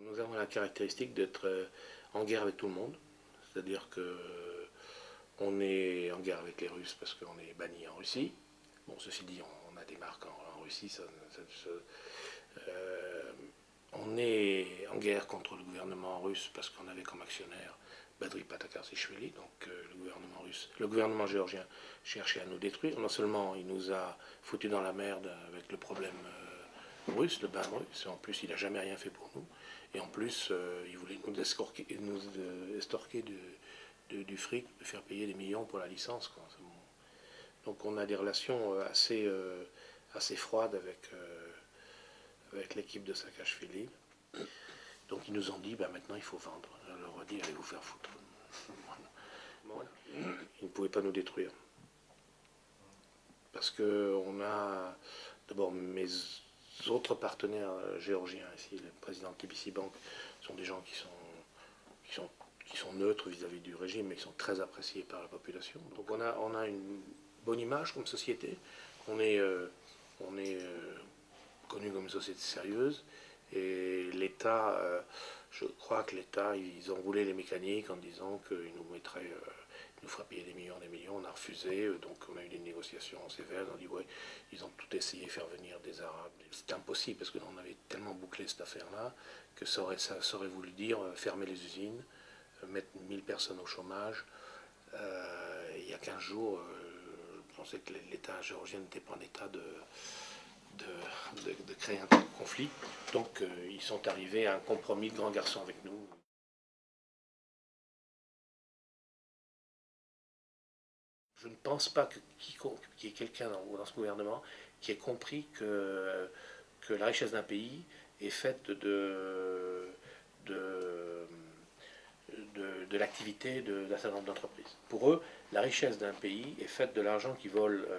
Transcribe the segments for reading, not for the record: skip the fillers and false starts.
Nous avons la caractéristique d'être en guerre avec tout le monde, c'est-à-dire que on est en guerre avec les Russes parce qu'on est banni en Russie. Bon, ceci dit, on a des marques en Russie. On est en guerre contre le gouvernement russe parce qu'on avait comme actionnaire Badri Patakashvili, donc le gouvernement russe. Le gouvernement géorgien cherchait à nous détruire. Non seulement il nous a foutus dans la merde avec le problème russe, le bain russe, en plus il n'a jamais rien fait pour nous. Et en plus, il voulait nous estorquer du fric, de faire payer des millions pour la licence, quoi. Bon. Donc on a des relations assez froides avec l'équipe de Saakashvili. Donc ils nous ont dit, bah, maintenant il faut vendre. On leur a dit, allez vous faire foutre. Voilà. Ils ne pouvaient pas nous détruire. Parce que on a, d'abord, mes autres partenaires géorgiens ici, le président de TBC Bank, sont des gens qui sont neutres vis-à-vis du régime, mais qui sont très appréciés par la population. Donc on a une bonne image comme société. On est connu comme une société sérieuse. Et l'État, je crois que l'État, ils ont roulé les mécaniques en disant qu'ils nous mettraient, nous feraient payer des millions, on a refusé, donc on a eu des négociations sévères, on a dit ouais, ils ont tout essayé de faire venir des Arabes. C'était impossible parce qu'on avait tellement bouclé cette affaire-là que ça aurait voulu dire fermer les usines, mettre 1000 personnes au chômage. Il y a 15 jours, je pensais que l'État géorgien n'était pas en état de créer un conflit. Donc ils sont arrivés à un compromis de grands garçons avec nous. Je ne pense pas qu'il y ait quelqu'un dans ce gouvernement qui ait compris que la richesse d'un pays est faite de l'activité d'un certain nombre d'entreprises. Pour eux, la richesse d'un pays est faite de l'argent qui vole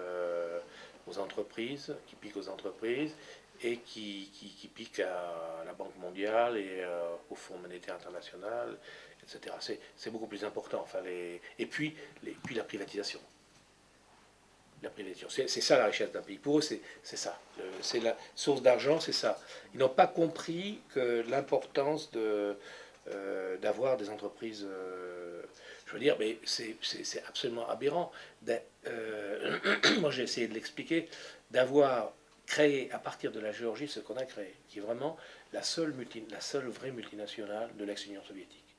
aux entreprises, qui pique aux entreprises et qui pique à la Banque mondiale et au Fonds monétaire international, etc. C'est beaucoup plus important. Enfin, et puis la privatisation. C'est ça la richesse d'un pays. Pour eux, c'est ça. C'est la source d'argent, c'est ça. Ils n'ont pas compris que l'importance d'avoir des entreprises. Je veux dire, mais c'est absolument aberrant. Moi, j'ai essayé de l'expliquer, d'avoir créé à partir de la Géorgie ce qu'on a créé, qui est vraiment la seule vraie multinationale de l'ex-Union soviétique.